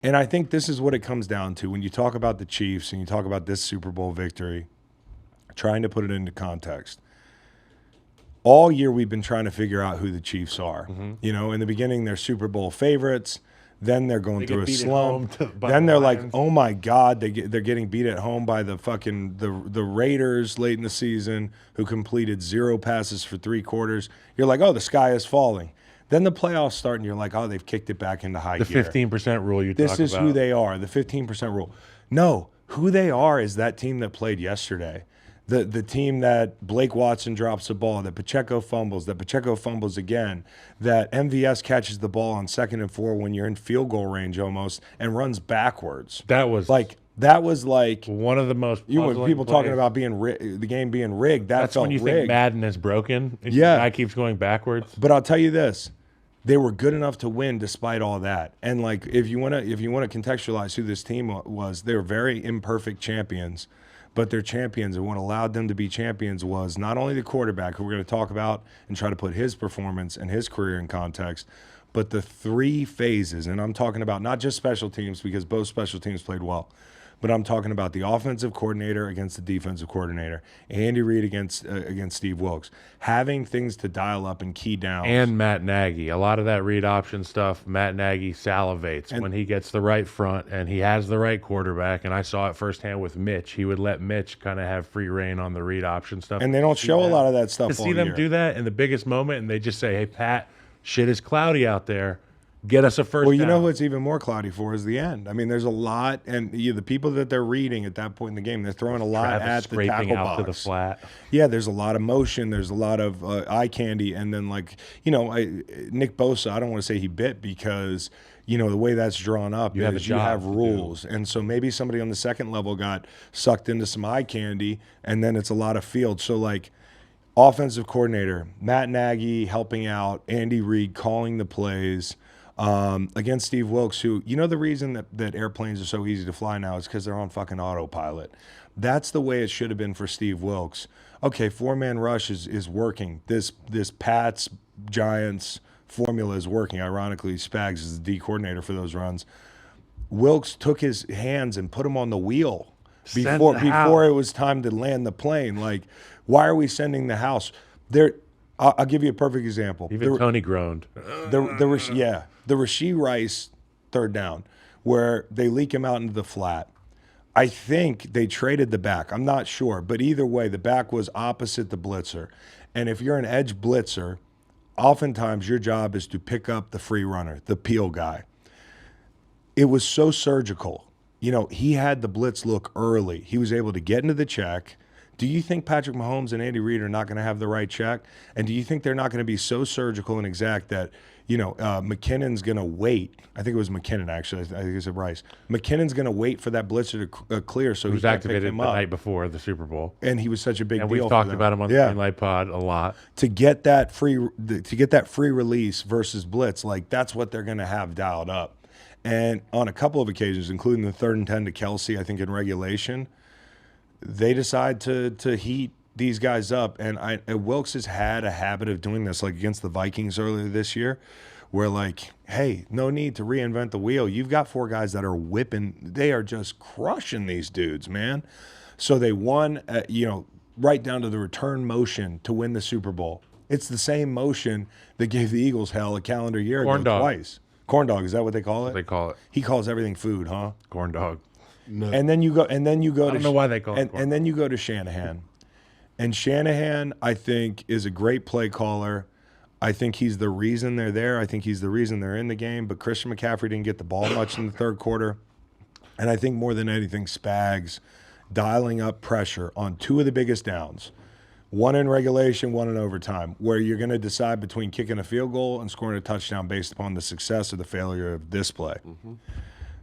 And I think this is what it comes down to when you talk about the Chiefs and you talk about this Super Bowl victory, trying to put it into context. All year we've been trying to figure out who the Chiefs are. You know, in the beginning they're Super Bowl favorites. Then they're going through a slump. Then they're like, oh my God, they're getting beat at home by the fucking the Raiders late in the season, who completed 0 passes for 3 quarters. You're like, oh, the sky is falling. Then the playoffs start, and you're like, oh, they've kicked it back into high gear. The 15% rule you talk about. This is who they are, the 15% rule. No, who they are is that team that played yesterday. The team that Blake Watson drops the ball, that Pacheco fumbles again, that MVS catches the ball on 2nd and 4 when you're in field goal range almost and runs backwards. That was like one of the most people talking about the game being rigged. That's when you rigged. think Madden is broken. Yeah, the guy keeps going backwards. But I'll tell you this. They were good enough to win despite all that. And like if you want to contextualize who this team was, they were very imperfect champions. But they're champions, and what allowed them to be champions was not only the quarterback, who we're going to talk about and try to put his performance and his career in context, but the 3 phases. And I'm talking about not just special teams, because both special teams played well, but I'm talking about the offensive coordinator against the defensive coordinator, Andy Reid against Steve Wilks, having things to dial up and key down. And Matt Nagy. A lot of that read option stuff, Matt Nagy salivates when he gets the right front and he has the right quarterback. And I saw it firsthand with Mitch. He would let Mitch kind of have free reign on the read option stuff. And they don't show a lot of that stuff to see them do that in the biggest moment, and they just say, hey, Pat, shit is cloudy out there. Get us a first Well, you down. know what's even more cloudy for is the end. I mean, there's a lot, and the people that they're reading at that point in the game, they're throwing a lot at the tackle out box. to the flat. Yeah, there's a lot of motion. There's a lot of eye candy, and then Nick Bosa. I don't want to say he bit because the way that's drawn up you have rules, and so maybe somebody on the second level got sucked into some eye candy, and then it's a lot of field. So like. Offensive coordinator Matt Nagy helping out, Andy Reid calling the plays. Against Steve Wilks, who, the reason that airplanes are so easy to fly now is because they're on fucking autopilot. That's the way it should have been for Steve Wilks. Okay, 4-man rush is working. This Pats Giants formula is working. Ironically, Spags is the D coordinator for those runs. Wilks took his hands and put them on the wheel before it was time to land the plane. Like, why are we sending the house? I'll give you a perfect example. Even Tony groaned. The Rashee Rice 3rd down, where they leak him out into the flat. I think they traded the back. I'm not sure. But either way, the back was opposite the blitzer. And if you're an edge blitzer, oftentimes your job is to pick up the free runner, the peel guy. It was so surgical. He had the blitz look early. He was able to get into the check. Do you think Patrick Mahomes and Andy Reid are not going to have the right check? And do you think they're not going to be so surgical and exact that, McKinnon's going to wait? I think it was McKinnon, actually. I think it said Rice. McKinnon's going to wait for that blitzer to clear so he was activated the night before the Super Bowl. And he was such a big deal. And we've talked about him on the Greenlight Pod a lot. To get that free release versus blitz, like that's what they're going to have dialed up. And on a couple of occasions, including the 3rd and 10 to Kelsey, I think in regulation, they decide to heat these guys up. And Wilks has had a habit of doing this, like against the Vikings earlier this year, where like, hey, no need to reinvent the wheel. You've got 4 guys that are whipping. They are just crushing these dudes, man. So they won, right down to the return motion to win the Super Bowl. It's the same motion that gave the Eagles hell a calendar year ago twice. Corn dog, is that what they call it? They call it. He calls everything food, huh? Corn dog. No. And then you go. I don't know why they call it. And then you go to Shanahan, and Shanahan, I think, is a great play caller. I think he's the reason they're there. I think he's the reason they're in the game. But Christian McCaffrey didn't get the ball much in the 3rd quarter, and I think more than anything, Spags dialing up pressure on 2 of the biggest downs. One in regulation, one in overtime, where you're going to decide between kicking a field goal and scoring a touchdown based upon the success or the failure of this play. Mm-hmm.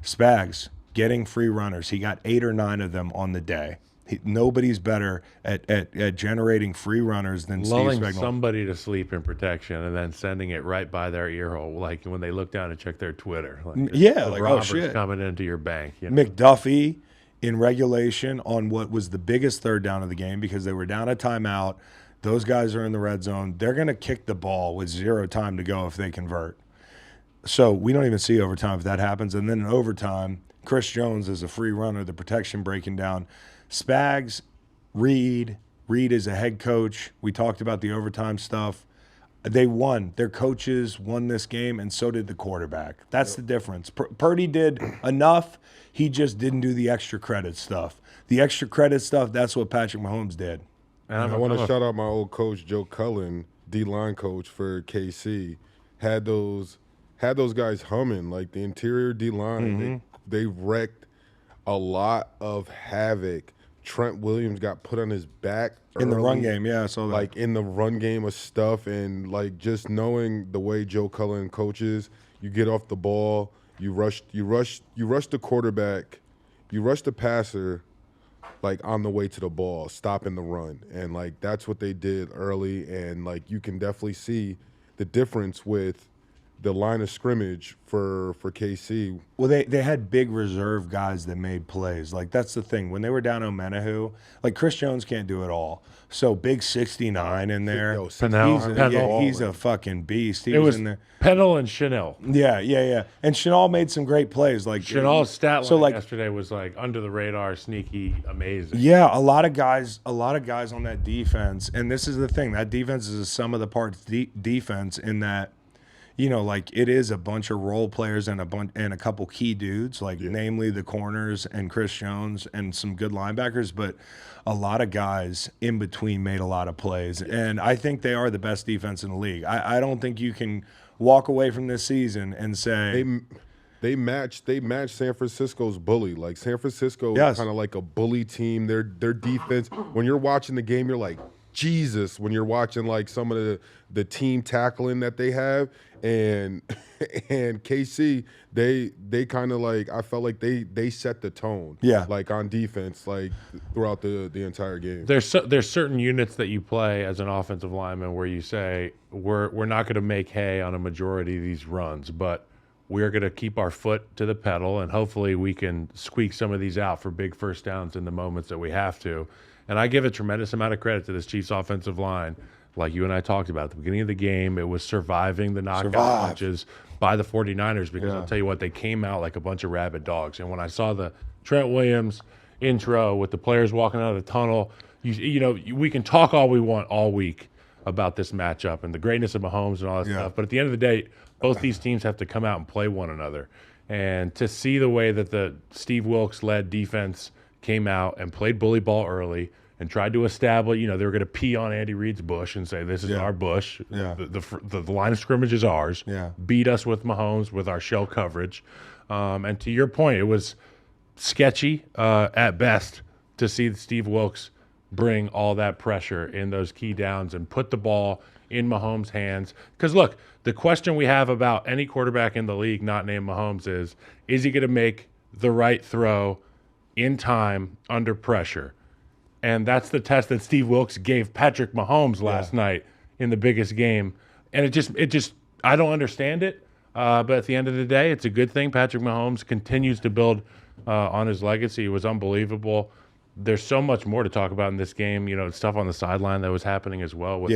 Spags getting free runners. He got 8 or 9 of them on the day. Nobody's better at generating free runners than Steve Spagnuolo. Lulling somebody to sleep in protection and then sending it right by their ear hole, like when they look down and check their Twitter. Like, oh shit, coming into your bank. McDuffie in regulation on what was the biggest 3rd down of the game because they were down a timeout. Those guys are in the red zone. They're going to kick the ball with 0 time to go if they convert. So we don't even see overtime if that happens. And then in overtime, Chris Jones is a free runner, the protection breaking down. Spags, Reid is a head coach. We talked about the overtime stuff. They won. Their coaches won this game, and so did the quarterback. That's the difference. Purdy did enough. He just didn't do the extra credit stuff. The extra credit stuff, that's what Patrick Mahomes did. And I want to shout out my old coach, Joe Cullen, D-line coach for KC. Had those guys humming, like the interior D-line. They wrecked a lot of havoc. Trent Williams got put on his back in the run game. Yeah, I saw that. Like in the run game of stuff, and like just knowing the way Joe Cullen coaches, you get off the ball, you rush the quarterback, you rush the passer, like on the way to the ball, stopping the run, and like that's what they did early, and like you can definitely see the difference with the line of scrimmage for KC. Well, they had big reserve guys that made plays. Like, that's the thing. When they were down Omenahu, like, Chris Jones can't do it all. So, big 69 in there. He's a fucking beast. It was in there. Pennell and Chanel. Yeah. And Chanel made some great plays. Like Chanel's stat line yesterday was like under the radar, sneaky, amazing. Yeah, a lot of guys on that defense. And this is the thing. That defense is a sum of the parts defense in that, you know, like it is a bunch of role players and a couple key dudes, like namely the corners and Chris Jones and some good linebackers, but a lot of guys in between made a lot of plays. And I think they are the best defense in the league. I don't think you can walk away from this season and say they match San Francisco's bully. Like San Francisco is kind of like a bully team. Their defense, when you're watching the game, you're like, Jesus, when you're watching like some of the team tackling that they have, and KC, they kind of like, I felt like they set the tone, like on defense, like throughout the entire game. There's certain units that you play as an offensive lineman where you say we're not going to make hay on a majority of these runs, but we're going to keep our foot to the pedal, and hopefully we can squeak some of these out for big first downs in the moments that we have to. And I give a tremendous amount of credit to this Chiefs offensive line. Like you and I talked about at the beginning of the game, it was surviving the knockout punches by the 49ers because I'll tell you what, they came out like a bunch of rabid dogs. And when I saw the Trent Williams intro with the players walking out of the tunnel, you know, we can talk all we want all week about this matchup and the greatness of Mahomes and all that stuff. But at the end of the day, both these teams have to come out and play one another. And to see the way that the Steve Wilks-led defense came out and played bully ball early and tried to establish, you know, they were going to pee on Andy Reid's bush and say, this is our bush. The line of scrimmage is ours. Beat us with Mahomes with our shell coverage. And to your point, it was sketchy at best to see Steve Wilks bring all that pressure in those key downs and put the ball in Mahomes' hands. Because, look, the question we have about any quarterback in the league not named Mahomes is he going to make the right throw in time under pressure? And that's the test that Steve Wilks gave Patrick Mahomes last night in the biggest game. And it just I don't understand it. But at the end of the day, it's a good thing. Patrick Mahomes continues to build on his legacy. It was unbelievable. There's so much more to talk about in this game. You know, stuff on the sideline that was happening as well with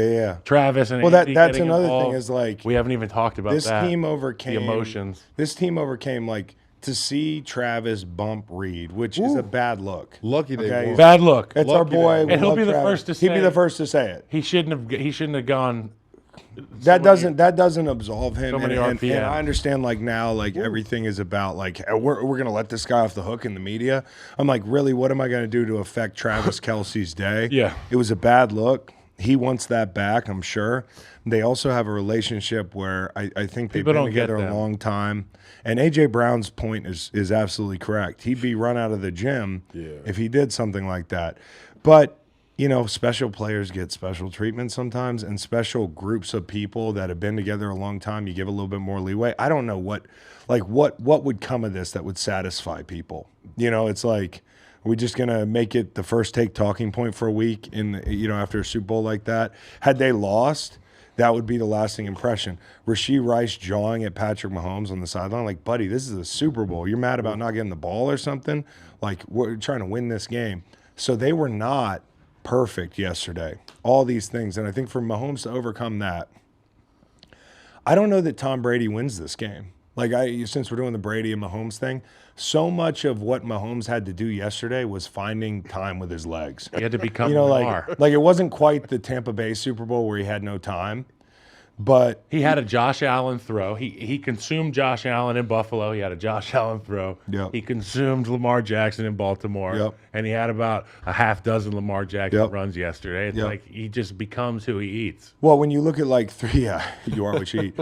Travis and Andy that's another thing is like we haven't even talked about this team overcame the emotions. This team overcame like to see Travis bump Reid, which is a bad look. Lucky they won. Bad look. It's our boy. And he'll be the first to say He'd be the first to say it. He shouldn't have gone. That doesn't absolve him. So many and I understand like now like everything is about like we're gonna let this guy off the hook in the media. I'm like, really, what am I gonna do to affect Travis Kelce's day? It was a bad look. He wants that back, I'm sure. They also have a relationship where I think they've been together a long time. And A.J. Brown's point is absolutely correct. He'd be run out of the gym if he did something like that. But, you know, special players get special treatment sometimes, and special groups of people that have been together a long time, you give a little bit more leeway. I don't know what would come of this that would satisfy people. You know, it's like, are we just going to make it the first take talking point for a week after a Super Bowl like that? Had they lost, that would be the lasting impression. Rashee Rice jawing at Patrick Mahomes on the sideline, like, buddy, this is a Super Bowl. You're mad about not getting the ball or something? Like, we're trying to win this game. So they were not perfect yesterday. All these things. And I think for Mahomes to overcome that, I don't know that Tom Brady wins this game. Like, since we're doing the Brady and Mahomes thing, so much of what Mahomes had to do yesterday was finding time with his legs. He had to become like it wasn't quite the Tampa Bay Super Bowl where he had no time. But he had a Josh Allen throw. He consumed Josh Allen in Buffalo. He had a Josh Allen throw. Yep. He consumed Lamar Jackson in Baltimore. Yep. And he had about a half dozen Lamar Jackson Yep. runs yesterday. It's Yep. like he just becomes who he eats. Well, when you look at like you are what you eat.